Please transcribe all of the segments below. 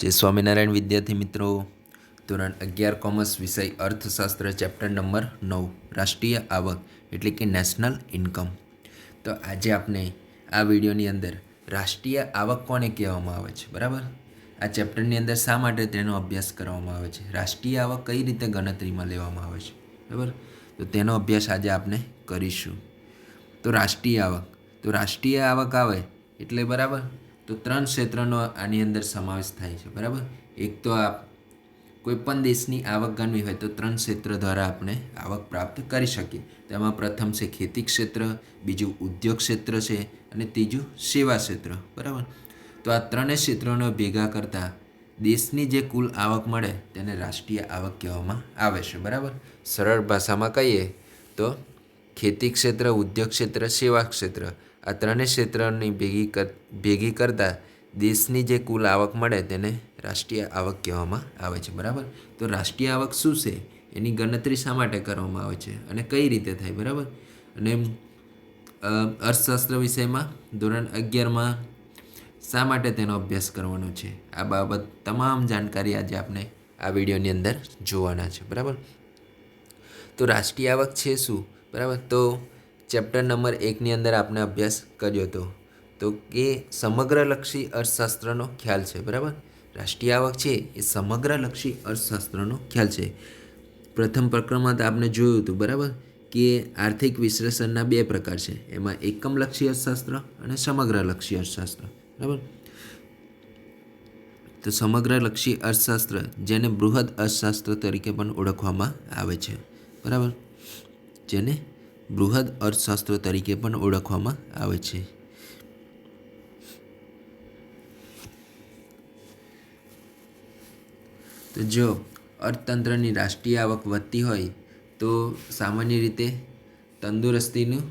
જય સ્વામિનારાયણ વિદ્યાર્થી મિત્રો. ધોરણ 11 કોમર્સ વિષય અર્થશાસ્ત્ર ચેપ્ટર નંબર 9 રાષ્ટ્રીય આવક એટલે કે નેશનલ ઇન્કમ. તો આજે આપણે આ વિડીયોની અંદર રાષ્ટ્રીય આવક કોને કહેવામાં આવે છે, બરાબર. આ ચેપ્ટરની અંદર શા માટે તેનો અભ્યાસ કરવામાં આવે છે, રાષ્ટ્રીય આવક કઈ રીતે ગણતરીમાં લેવામાં આવે છે, બરાબર. તો તેનો અભ્યાસ આજે આપણે કરીશું. તો રાષ્ટ્રીય આવક આવે એટલે બરાબર, તો ત્રણ ક્ષેત્રનો આની અંદર સમાવેશ થાય છે, બરાબર. એક તો આ કોઈપણ દેશની આવક ગણવી હોય તો ત્રણ ક્ષેત્ર દ્વારા આપણે આવક પ્રાપ્ત કરી શકીએ. તેમાં પ્રથમ છે ખેતી ક્ષેત્ર, બીજું ઉદ્યોગ ક્ષેત્ર છે અને ત્રીજું સેવા ક્ષેત્ર, બરાબર. તો આ ત્રણેય ક્ષેત્રોને ભેગા કરતાં દેશની જે કુલ આવક મળે તેને રાષ્ટ્રીય આવક કહેવામાં આવે છે, બરાબર. સરળ ભાષામાં કહીએ તો ખેતી ક્ષેત્ર, ઉદ્યોગ ક્ષેત્ર, સેવા ક્ષેત્ર આ ત્રણેય ક્ષેત્રની ભેગી કરતાં દેશની જે કુલ આવક મળે તેને રાષ્ટ્રીય આવક કહેવામાં આવે છે, બરાબર. તો રાષ્ટ્રીય આવક શું છે, એની ગણતરી શા માટે કરવામાં આવે છે અને કઈ રીતે થાય, બરાબર. અને અર્થશાસ્ત્ર વિષયમાં ધોરણ 11માં શા માટે તેનો અભ્યાસ કરવાનો છે, આ બાબત તમામ જાણકારી આજે આપણે આ વિડીયોની અંદર જોવાના છે, બરાબર. તો રાષ્ટ્રીય આવક છે શું, બરાબર. તો ચેપ્ટર નંબર 1ની અંદર આપણે અભ્યાસ કર્યો હતો તો એ સમગ્રલક્ષી અર્થશાસ્ત્રનો ખ્યાલ છે, બરાબર. રાષ્ટ્રીય આવક છે એ સમગ્રલક્ષી અર્થશાસ્ત્રનો ખ્યાલ છે. પ્રથમ પ્રકરણમાં તો આપણે જોયું હતું, બરાબર, કે આર્થિક વિશ્લેષણના બે પ્રકાર છે, એમાં એકમલક્ષી અર્થશાસ્ત્ર અને સમગ્રલક્ષી અર્થશાસ્ત્ર, બરાબર. તો સમગ્રલક્ષી અર્થશાસ્ત્ર જેને બૃહદ અર્થશાસ્ત્ર તરીકે પણ ઓળખવામાં આવે છે, બરાબર, જેને બૃહદ અર્થશાસ્ત્ર તરીકે પણ ઓળખવામાં આવે છે. તો જો અર્થતંત્રની રાષ્ટ્રીય આવક વધતી હોય તો સામાન્ય રીતે તંદુરસ્તીનું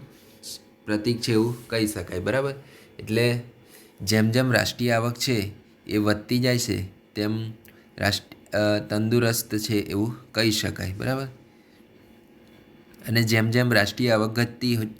પ્રતીક છે એવું કહી શકાય, બરાબર. એટલે જેમ જેમ રાષ્ટ્રીય આવક છે એ વધતી જાય છે તેમ તંદુરસ્ત છે એવું કહી શકાય, બરાબર. અને જેમ જેમ રાષ્ટ્રીય આવક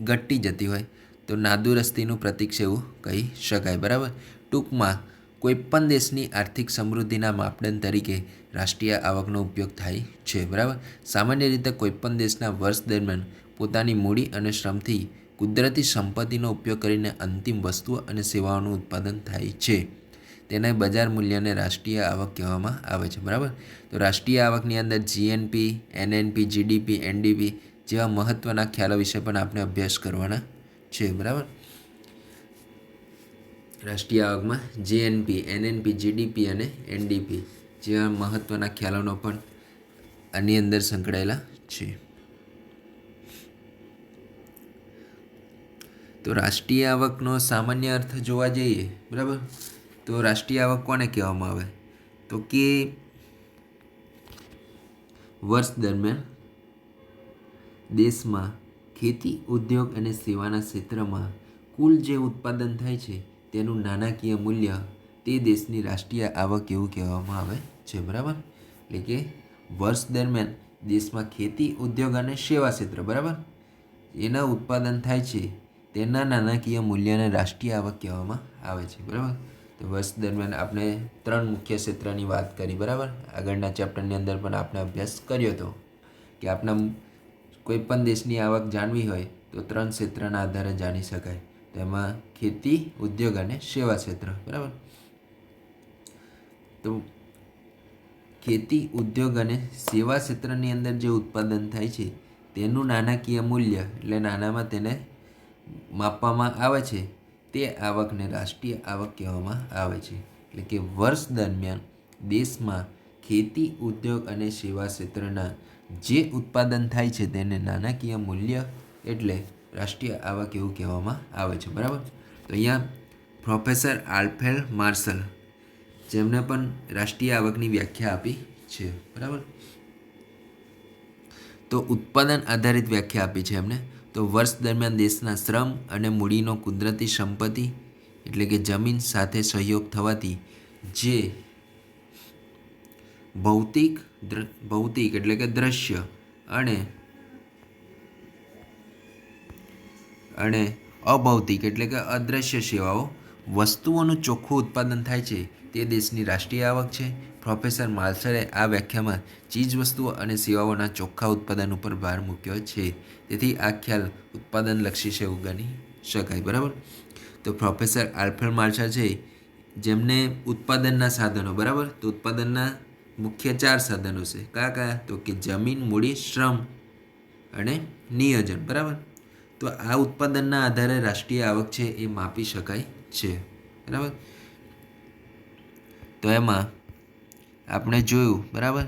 ઘટતી જતી હોય તો નાદુરસ્તીનું પ્રતીક છે એવું કહી શકાય, બરાબર. ટૂંકમાં કોઈપણ દેશની આર્થિક સમૃદ્ધિના માપદંડ તરીકે રાષ્ટ્રીય આવકનો ઉપયોગ થાય છે, બરાબર. સામાન્ય રીતે કોઈપણ દેશના વર્ષ દરમિયાન પોતાની મૂડી અને શ્રમથી કુદરતી સંપત્તિનો ઉપયોગ કરીને અંતિમ વસ્તુઓ અને સેવાઓનું ઉત્પાદન થાય છે. તેના બજાર મૂલ્યને રાષ્ટ્રીય આવક કહેવામાં આવે છે, બરાબર. તો રાષ્ટ્રીય આવકની અંદર જીએનપી, એનએનપી, જીડીપી, એનડીપી જેવા મહત્ત્વના ખ્યાલો વિશે પણ આપણે અભ્યાસ કરવાના છે, બરાબર. રાષ્ટ્રીય આવકમાં જીએનપી, એનએનપી, જીડીપી અને એનડીપી જેવા મહત્ત્વના ખ્યાલોનો પણ આની અંદર સંકળાયેલા છે. તો રાષ્ટ્રીય આવકનો સામાન્ય અર્થ જોવા જઈએ, બરાબર, તો રાષ્ટ્રીય આવક કોને કહેવામાં આવે તો કે વર્ષ દરમિયાન દેશમાં ખેતી, ઉદ્યોગ અને સેવાના ક્ષેત્રમાં કુલ જે ઉત્પાદન થાય છે તેનું નાણાકીય મૂલ્ય તે દેશની રાષ્ટ્રીય આવક એવું કહેવામાં આવે છે, બરાબર. એટલે કે વર્ષ દરમિયાન દેશમાં ખેતી, ઉદ્યોગ અને સેવા ક્ષેત્ર, બરાબર, એના ઉત્પાદન થાય છે તેના નાણાકીય મૂલ્યને રાષ્ટ્રીય આવક કહેવામાં આવે છે, બરાબર. તો વર્ષ દરમિયાન આપણે ત્રણ મુખ્ય ક્ષેત્રની વાત કરી, બરાબર. આગળના ચેપ્ટરની અંદર પણ આપણે અભ્યાસ કર્યો હતો કે આપણા કોઈપણ દેશની આવક જાણવી હોય તો ત્રણ ક્ષેત્રના આધારે જાણી શકાય. તેમાં ખેતી, ઉદ્યોગ અને સેવા ક્ષેત્ર, બરાબર. તો ખેતી, ઉદ્યોગ અને સેવા ક્ષેત્રની અંદર જે ઉત્પાદન થાય છે તેનું નાણાકીય મૂલ્ય એટલે નાણામાં તેને માપવામાં આવે છે તે આવકને રાષ્ટ્રીય આવક કહેવામાં આવે છે. એટલે કે વર્ષ દરમિયાન દેશમાં ખેતી, ઉદ્યોગ અને સેવા ક્ષેત્રના જે ઉત્પાદન થાય છે તેને નાણાકીય મૂલ્ય એટલે રાષ્ટ્રીય આવક એવું કહેવામાં આવે છે, બરાબર. તો અહીંયા પ્રોફેસર આલ્ફ્રેડ માર્શલ જેમણે પણ રાષ્ટ્રીય આવકની વ્યાખ્યા આપી છે, બરાબર. તો ઉત્પાદન આધારિત વ્યાખ્યા આપી છે એમણે. તો વર્ષ દરમિયાન દેશના શ્રમ અને મૂડીનો કુદરતી સંપત્તિ એટલે કે જમીન સાથે સહયોગ થવાથી જે ભૌતિક એટલે કે દ્રશ્ય અને અભૌતિક એટલે કે અદૃશ્ય સેવાઓ વસ્તુઓનું ચોખ્ખું ઉત્પાદન થાય છે તે દેશની રાષ્ટ્રીય આવક છે. પ્રોફેસર માર્શલે આ વ્યાખ્યામાં ચીજ વસ્તુઓ અને સેવાઓના ચોખ્ખા ઉત્પાદન ઉપર ભાર મૂક્યો છે. તેથી આ ખ્યાલ ઉત્પાદનલક્ષી છે એવું ગણી શકાય. બરાબર. તો પ્રોફેસર આલ્ફ્રેડ માર્શલ છે જેમને ઉત્પાદનના સાધનો, બરાબર, તો ઉત્પાદનના મુખ્ય 4 સાધનો છે. કયા કયા? તો કે જમીન, મૂડી, શ્રમ અને નિયોજન. બરાબર. તો આ ઉત્પાદનના આધારે રાષ્ટ્રીય આવક છે એ માપી શકાય છે. બરાબર. તો એમાં આપણે જોયું, બરાબર,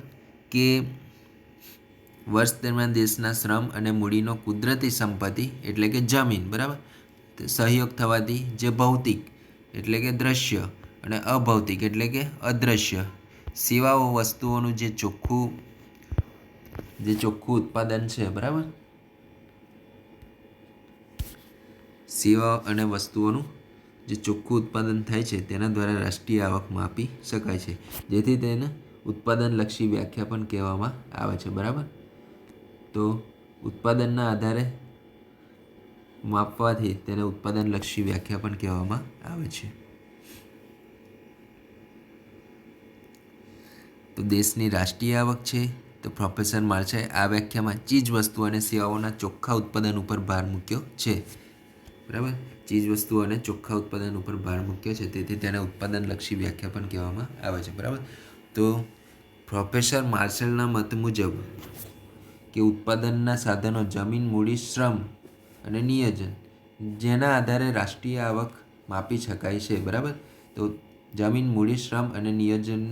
કે વર્ષ દરમિયાન દેશના શ્રમ અને મૂડીનો કુદરતી સંપત્તિ એટલે કે જમીન, બરાબર, સહયોગ થવાથી જે ભૌતિક એટલે કે દ્રશ્ય અને અભૌતિક એટલે કે અદૃશ્ય સેવાઓ વસ્તુઓનું જે ચોખ્ખું ઉત્પાદન છે, બરાબર, સેવાઓ અને વસ્તુઓનું જે ચોખ્ખું ઉત્પાદન થાય છે તેના દ્વારા રાષ્ટ્રીય આવક માપી શકાય છે. જેથી તેને ઉત્પાદનલક્ષી વ્યાખ્યા પણ કહેવામાં આવે છે. બરાબર. તો ઉત્પાદનના આધારે માપવાથી તેને ઉત્પાદનલક્ષી વ્યાખ્યા પણ કહેવામાં આવે છે. તો દેશની રાષ્ટ્રીય આવક છે તો પ્રોફેસર માર્શલે આ વ્યાખ્યામાં ચીજ વસ્તુઓ અને સેવાઓના ચોખ્ખા ઉત્પાદન ઉપર ભાર મૂક્યો છે. બરાબર. ચીજ વસ્તુઓ અને ચોખ્ખા ઉત્પાદન ઉપર ભાર મૂક્યો છે, તેથી તેને ઉત્પાદનલક્ષી વ્યાખ્યા પણ કહેવામાં આવે છે. બરાબર. તો પ્રોફેસર માર્શલના મત મુજબ કે ઉત્પાદનના સાધનો જમીન, મૂડી, શ્રમ અને નિયોજન જેના આધારે રાષ્ટ્રીય આવક માપી શકાય છે. બરાબર. તો જમીન, મૂડી, શ્રમ અને નિયોજન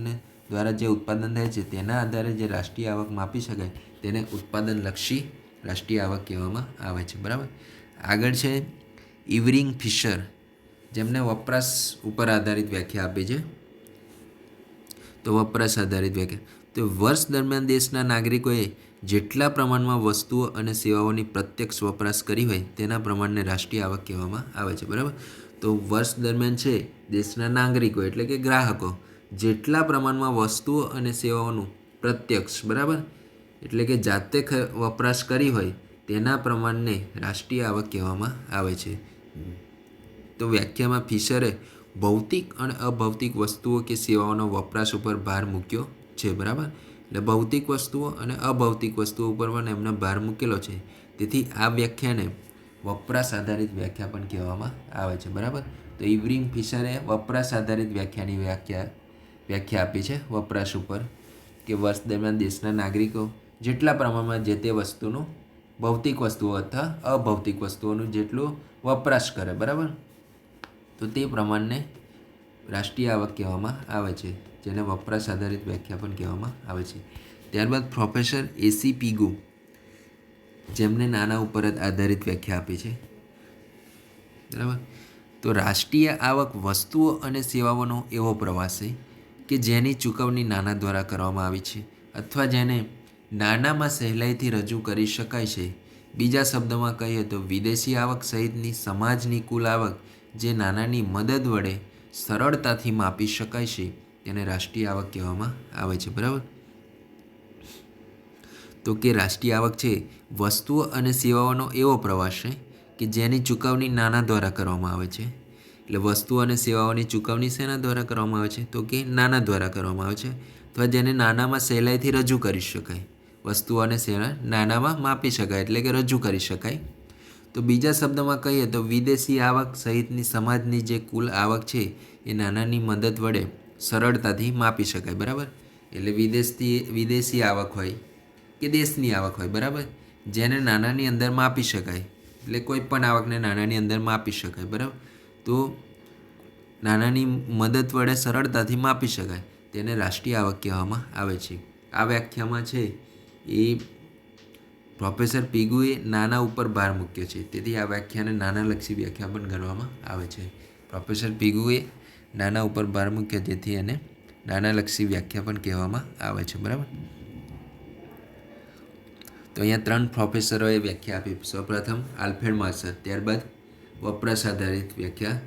દ્વારા જે ઉત્પાદન થાય છે તેના આધારે જે રાષ્ટ્રીય આવક માપી શકાય તેને ઉત્પાદનલક્ષી રાષ્ટ્રીય આવક કહેવામાં આવે છે. બરાબર. આગળ છે ઇવરિંગ ફિશર, જેમને વપરાશ ઉપર આધારિત વ્યાખ્યા આપી છે. તો વપરાશ આધારિત વ્યાખ્યા, તો વર્ષ દરમિયાન દેશના નાગરિકોએ જેટલા પ્રમાણમાં વસ્તુઓ અને સેવાઓની પ્રત્યક્ષ વપરાશ કરી હોય તેના પ્રમાણને રાષ્ટ્રીય આવક કહેવામાં આવે છે. બરાબર. તો વર્ષ દરમિયાન છે દેશના નાગરિકો એટલે કે ગ્રાહકો જેટલા પ્રમાણમાં વસ્તુઓ અને સેવાઓનું પ્રત્યક્ષ, બરાબર, એટલે કે જાતે વપરાશ કરી હોય તેના પ્રમાણને રાષ્ટ્રીય આવક કહેવામાં આવે છે. તો વ્યાખ્યામાં ફિશરે ભૌતિક અને અભૌતિક વસ્તુઓ કે સેવાઓનો વપરાશ ઉપર ભાર મૂક્યો છે. બરાબર. એટલે ભૌતિક વસ્તુઓ અને અભૌતિક વસ્તુઓ ઉપર પણ એમને ભાર મૂકેલો છે. તેથી આ વ્યાખ્યાને વપરાશ આધારિત વ્યાખ્યા પણ કહેવામાં આવે છે. બરાબર. તો ઇવરિંગ ફિશરે વપરાશ આધારિત વ્યાખ્યાની વ્યાખ્યા આપી છે વપરાશ ઉપર, કે વર્ષ દરમિયાન દેશના નાગરિકો જેટલા પ્રમાણમાં જે તે વસ્તુનું ભૌતિક વસ્તુઓ અથવા અભૌતિક વસ્તુઓનું જેટલું વપરાશ કરે, બરાબર, તો તે પ્રમાણને રાષ્ટ્રીય આવક કહેવામાં આવે છે, જેને વપરાશ આધારિત વ્યાખ્યા પણ કહેવામાં આવે છે. ત્યારબાદ પ્રોફેસર એસી પીગુ, જેમને નાના ઉપર જ આધારિત વ્યાખ્યા આપી છે. બરાબર. તો રાષ્ટ્રીય આવક વસ્તુઓ અને સેવાઓનો એવો પ્રવાસ છે કે જેની ચૂકવણી નાના દ્વારા કરવામાં આવી છે અથવા જેને નાનામાં સહેલાઈથી રજૂ કરી શકાય છે. બીજા શબ્દોમાં કહીએ તો વિદેશી આવક સહિતની સમાજની કુલ આવક જે નાનાની મદદ વડે સરળતાથી માપી શકાય છે તેને રાષ્ટ્રીય આવક કહેવામાં આવે છે. બરાબર. તો કે રાષ્ટ્રીય આવક છે વસ્તુઓ અને સેવાઓનો એવો પ્રવાસ છે કે જેની ચૂકવણી નાના દ્વારા કરવામાં આવે છે. એટલે વસ્તુઓ અને સેવાઓની ચૂકવણી શેના દ્વારા કરવામાં આવે છે? તો કે નાના દ્વારા કરવામાં આવે છે, અથવા જેને નાનામાં સહેલાઈથી રજૂ કરી શકાય. વસ્તુઓ અને સેવા નાનામાં માપી શકાય એટલે કે રજૂ કરી શકાય. તો બીજા શબ્દમાં કહીએ તો વિદેશી આવક સહિતની સમાજની જે કુલ આવક છે એ નાનાની મદદ વડે સરળતાથી માપી શકાય. બરાબર. એટલે વિદેશી આવક હોય કે દેશની આવક હોય, બરાબર, જેને નાનાની અંદર માપી શકાય, એટલે કોઈ પણ આવકને નાનાની અંદર માપી શકાય. બરાબર. તો નાનાની મદદ વડે સરળતાથી માપી શકાય તેને રાષ્ટ્રીય આવક કહેવામાં આવે છે. આ વ્યાખ્યામાં છે એ પ્રોફેસર પીગુએ નાના ઉપર ભાર મૂક્યો છે, તેથી આ વ્યાખ્યાને નાનાલક્ષી વ્યાખ્યા પણ ગણવામાં આવે છે. પ્રોફેસર પીગુએ નાના ઉપર ભાર મૂક્યો જેથી એને નાનાલક્ષી વ્યાખ્યા પણ કહેવામાં આવે છે. બરાબર. તો અહીંયા 3 પ્રોફેસરોએ વ્યાખ્યા આપી. સૌપ્રથમ આલ્ફ્રેડ માર્શલ, ત્યારબાદ વપરાશ આધારિત વ્યાખ્યા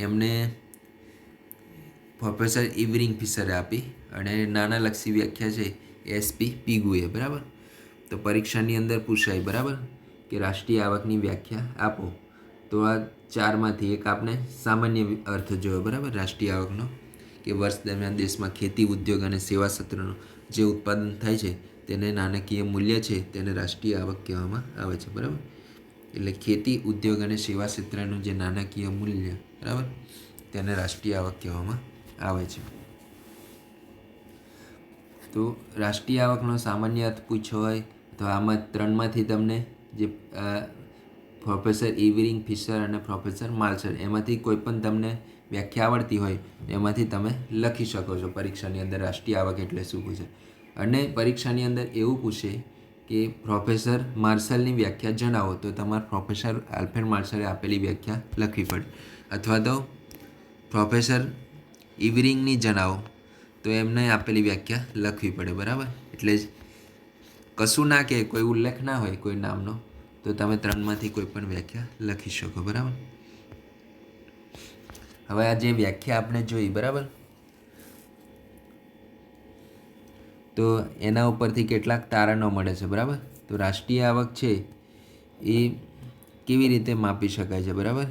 એમને પ્રોફેસર ઇવરિંગ ફિશરે આપી અને નાનાલક્ષી વ્યાખ્યા છે એસપી પીગુએ. બરાબર. તો પરીક્ષાની અંદર પૂછાય, બરાબર, કે રાષ્ટ્રીય આવકની વ્યાખ્યા આપો, તો આ ચારમાંથી એક આપણે સામાન્ય અર્થ જોયો, બરાબર, રાષ્ટ્રીય આવકનો, કે વર્ષ દરમિયાન દેશમાં ખેતી, ઉદ્યોગ અને સેવા ક્ષેત્રનું જે ઉત્પાદન થાય છે તેને નાણાકીય મૂલ્ય છે તેને રાષ્ટ્રીય આવક કહેવામાં આવે છે, બરાબર. એટલે ખેતી, ઉદ્યોગ અને સેવા ક્ષેત્રનું જે નાણાકીય મૂલ્ય, બરાબર, તેને રાષ્ટ્રીય આવક કહેવામાં આવે છે. તો રાષ્ટ્રીય આવકનો સામાન્ય અર્થ પૂછ્યો હોય તો આમાં ત્રણમાંથી તમને જે પ્રોફેસર ઇવરિંગ ફિશર અને પ્રોફેસર માર્શલ એમાંથી કોઈ પણ તમને વ્યાખ્યા આવડતી હોય એમાંથી તમે લખી શકો છો પરીક્ષાની અંદર રાષ્ટ્રીય આવક એટલે શું પૂછે. અને પરીક્ષાની અંદર એવું પૂછે કે પ્રોફેસર માર્શલની વ્યાખ્યા જણાવો, તો તમારે પ્રોફેસર આલ્ફ્રેડ માર્શલે આપેલી વ્યાખ્યા લખવી પડે, અથવા તો પ્રોફેસર ઇવરિંગની જણાવો તો એમને આપેલી વ્યાખ્યા લખવી પડે, બરાબર. એટલે જ કશું ના કે કોઈ ઉલ્લેખ ના હોય કોઈ નામનો તો તમે ત્રણમાંથી કોઈ પણ વ્યાખ્યા લખી શકો, બરાબર. હવે આ જે વ્યાખ્યા આપણે જોઈ, બરાબર, તો એના ઉપરથી કેટલાક તારણો મળે છે, બરાબર. તો રાષ્ટ્રીય આવક છે એ કેવી રીતે માપી શકાય છે, બરાબર.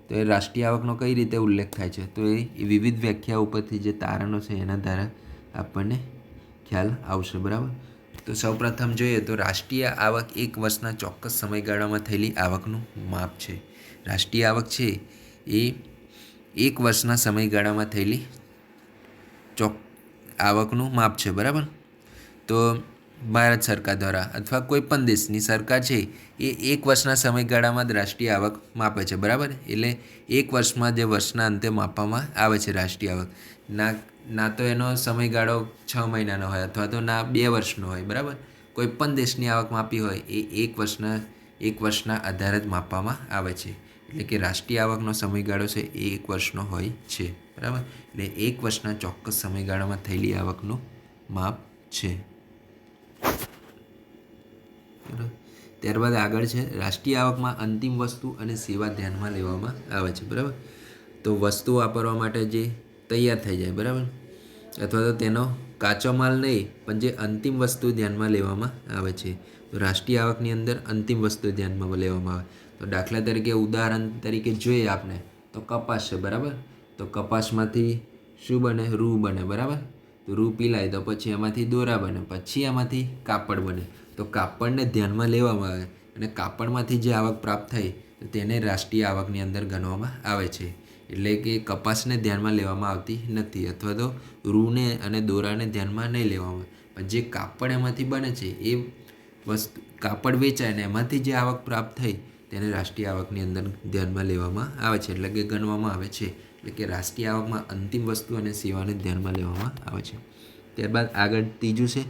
તો એ રાષ્ટ્રીય આવકનો કઈ રીતે ઉલ્લેખ થાય છે, તો એ વિવિધ વ્યાખ્યા ઉપરથી જે તારણો છે એના દ્વારા આપણને ખ્યાલ આવશે, બરાબર. તો સૌપ્રથમ જોઈએ તો રાષ્ટ્રીય આવક એક વર્ષના ચોક્કસ સમયગાળામાં થયેલી આવકનું માપ છે. રાષ્ટ્રીય આવક છે એ એક વર્ષના સમયગાળામાં થયેલી આવકનું માપ છે, બરાબર. તો ભારત સરકાર દ્વારા અથવા કોઈ પણ દેશની સરકાર છે એ એક વર્ષના સમયગાળામાં જ રાષ્ટ્રીય આવક માપે છે, બરાબર. એટલે એક વર્ષમાં જે વર્ષના અંતે માપવામાં આવે છે રાષ્ટ્રીય આવક, ના તો એનો સમયગાળો 6 મહિનાનો હોય અથવા તો ના 2 વર્ષનો હોય, બરાબર. કોઈ પણ દેશની આવક માપી હોય એ એક વર્ષના આધારે જ માપવામાં આવે છે. એટલે કે રાષ્ટ્રીય આવકનો સમયગાળો છે એ એક વર્ષનો હોય છે, બરાબર. એટલે એક વર્ષના ચોક્કસ સમયગાળામાં થયેલી આવકનું માપ છે. ત્યારબાદ આગળ છે રાષ્ટ્રીય આવકમાં અંતિમ વસ્તુ અને સેવા ધ્યાનમાં લેવામાં આવે છે, બરાબર. તો વસ્તુ વાપરવા માટે જે તૈયાર થઈ જાય, બરાબર, અથવા તો તેનો કાચો માલ નહીં પણ જે અંતિમ વસ્તુ ધ્યાનમાં લેવામાં આવે છે. તો રાષ્ટ્રીય આવકની અંદર અંતિમ વસ્તુ ધ્યાનમાં લેવામાં આવે. તો દાખલા તરીકે ઉદાહરણ તરીકે જોઈએ આપણે તો કપાસ છે, બરાબર. તો કપાસમાંથી શું બને? રૂ બને, બરાબર. તો રૂ પીલાય તો પછી એમાંથી દોરા બને, પછી એમાંથી કાપડ બને. તો કાપડને ધ્યાનમાં લેવામાં આવે અને કાપડમાંથી જે આવક પ્રાપ્ત થઈ તો તેને રાષ્ટ્રીય આવકની અંદર ગણવામાં આવે છે. એટલે કે કપાસને ધ્યાનમાં લેવામાં આવતી નથી અથવા તો રૂને અને દોરાને ધ્યાનમાં નહીં લેવામાં આવે, પણ જે કાપડ એમાંથી બને છે એ વસ્તુ કાપડ વેચાય ને એમાંથી જે આવક પ્રાપ્ત થઈ તેને રાષ્ટ્રીય આવકની અંદર ધ્યાનમાં લેવામાં આવે છે, એટલે કે ગણવામાં આવે છે. એટલે કે રાષ્ટ્રીય આવકમાં અંતિમ વસ્તુ અને સેવાને ધ્યાનમાં લેવામાં આવે છે. ત્યારબાદ આગળ ત્રીજું છે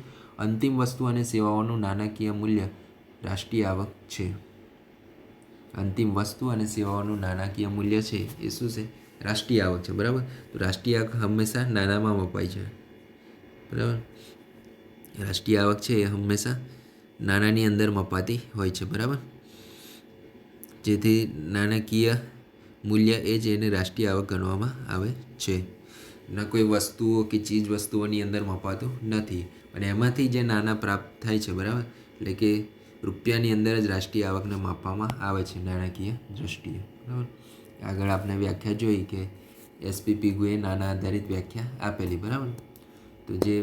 અંતિમ વસ્તુ અને સેવાઓનું નાણાકીય મૂલ્ય રાષ્ટ્રીય આવક છે. અંતિમ વસ્તુ અને સેવાઓનું નાણાકીય મૂલ્ય છે એ શું છે? રાષ્ટ્રીય આવક છે, બરાબર. તો રાષ્ટ્રીય આવક હંમેશા નાનામાં મપાય છે, બરાબર. રાષ્ટ્રીય આવક છે એ હંમેશા નાનાની અંદર મપાતી હોય છે, બરાબર. જેથી નાણાકીય મૂલ્ય એ જ એને રાષ્ટ્રીય આવક ગણવામાં આવે છે. ના કોઈ વસ્તુઓ કે ચીજ વસ્તુઓની અંદર મપાતું નથી, અને એમાંથી જે નાના પ્રાપ્ત થાય છે, બરાબર. એટલે કે રૂપિયાની અંદર જ રાષ્ટ્રીય આવકને માપવામાં આવે છે નાણાકીય દૃષ્ટિએ, બરાબર. આગળ આપણે વ્યાખ્યા જોઈ કે એસપી પિગુએ નાના આધારિત વ્યાખ્યા આપેલી, બરાબર. તો જે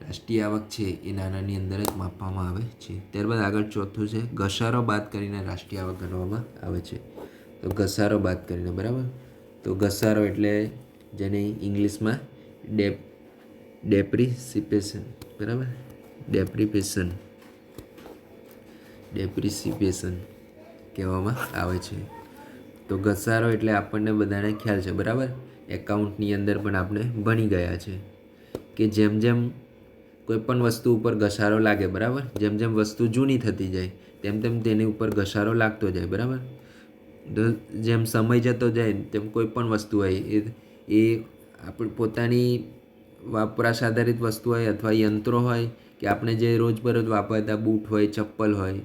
રાષ્ટ્રીય આવક છે એ નાનાની અંદર જ માપવામાં આવે છે. ત્યારબાદ આગળ ચોથું છે ઘસારો બાદ કરીને રાષ્ટ્રીય આવક ગણવામાં આવે છે. તો ઘસારો બાદ કરીને, બરાબર. તો ઘસારો એટલે જેને ઇંગ્લિશમાં ડેપ્રિસિપેશન, બરાબર, ડેપ્રિસિપેશન કહેવામાં આવે છે. તો ઘસારો એટલે આપણને બધાને ખ્યાલ છે, બરાબર. એકાઉન્ટની અંદર પણ આપણે ભણી ગયા છે કે જેમ જેમ કોઈ પણ વસ્તુ ઉપર ઘસારો લાગે, બરાબર, જેમ જેમ વસ્તુ જૂની થતી જાય તેમ તેમ તેની ઉપર ઘસારો લાગતો જાય, બરાબર. તો જેમ સમય જતો જાય તેમ કોઈ પણ વસ્તુ હોય એ આપણી પોતાની વપરાશ આધારિત વસ્તુ હોય અથવા યંત્રો હોય કે આપણે જે રોજબરોજ વાપરતા બૂટ હોય, ચપ્પલ હોય,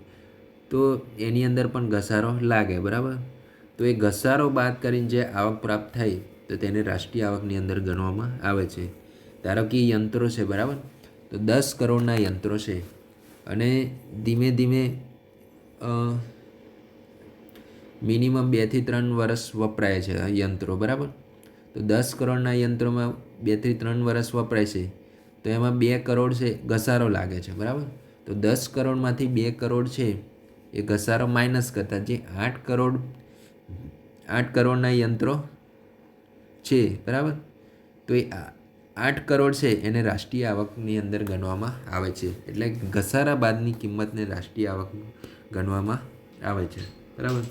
તો એની અંદર પણ ઘસારો લાગે, બરાબર. તો એ ઘસારો બાદ કરીને જે આવક પ્રાપ્ત થાય તો તેને રાષ્ટ્રીય આવકની અંદર ગણવામાં આવે છે. ધારો કે યંત્રો છે, બરાબર. તો 10 કરોડના યંત્રો છે અને ધીમે ધીમે મિનિમમ 2 થી 3 વર્ષ વપરાય છે યંત્રો, બરાબર. તો 10 કરોડના યંત્રોમાં 2 થી 3 વર્ષ વપરાય છે, તો એમાં 2 કરોડ છે ઘસારો લાગે છે, બરાબર. તો 10 કરોડમાંથી 2 કરોડ છે એ ઘસારો માઇનસ કરતાં જે 8 કરોડના યંત્રો છે, બરાબર. તો એ 8 કરોડ છે એને રાષ્ટ્રીય આવકની અંદર ગણવામાં આવે છે. એટલે ઘસારા બાદની કિંમતને રાષ્ટ્રીય આવક ગણવામાં આવે છે, બરાબર.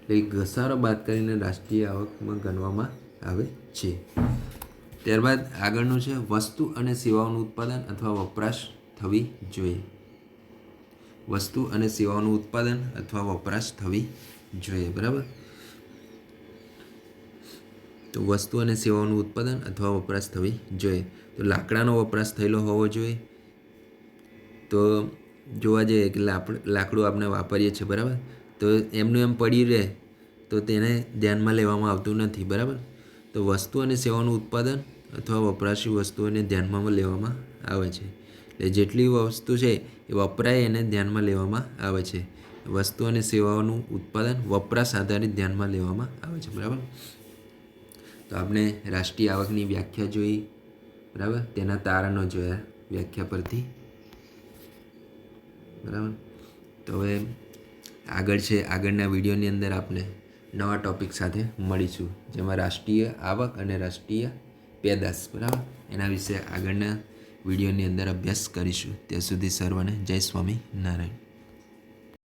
એટલે ઘસારો બાદ કરીને રાષ્ટ્રીય આવકમાં ગણવામાં આવે છે. ત્યારબાદ આગળનું છે વસ્તુ અને સેવાઓનું ઉત્પાદન અથવા વપરાશ થવી જોઈએ. વસ્તુ અને સેવાઓનું ઉત્પાદન અથવા વપરાશ થવી જોઈએ, બરાબર. તો વસ્તુ અને સેવાઓનું ઉત્પાદન અથવા વપરાશ થવી જોઈએ. તો લાકડાનો વપરાશ થયેલો હોવો જોઈએ. તો જોવા જઈએ કે લાકડું આપણે વાપરીએ છીએ, બરાબર. તો એમનું એમ પડી રહે તો તેને ધ્યાનમાં લેવામાં આવતું નથી, બરાબર. તો વસ્તુ અને સેવાઓનું ઉત્પાદન અથવા વપરાશી વસ્તુઓને ધ્યાનમાં લેવામાં આવે છે. એટલે જેટલી વસ્તુ છે એ વપરાય એને ધ્યાનમાં લેવામાં આવે છે. વસ્તુ અને સેવાઓનું ઉત્પાદન વપરાશ આધારિત ધ્યાનમાં લેવામાં આવે છે, બરાબર. તો આપણે રાષ્ટ્રીય આવકની વ્યાખ્યા જોઈ, બરાબર. તેના તારણો જોયા વ્યાખ્યા પરથી, બરાબર. તો હવે આગળના વિડીયોની અંદર આપણે નવા ટૉપિક સાથે મળીશું, જેમાં રાષ્ટ્રીય આવક અને રાષ્ટ્રીય પેદાશ, બરાબર, એના વિશે આગળના વિડીયોની અંદર અભ્યાસ કરીશું. ત્યાં સુધી સર્વને જય સ્વામિનારાયણ.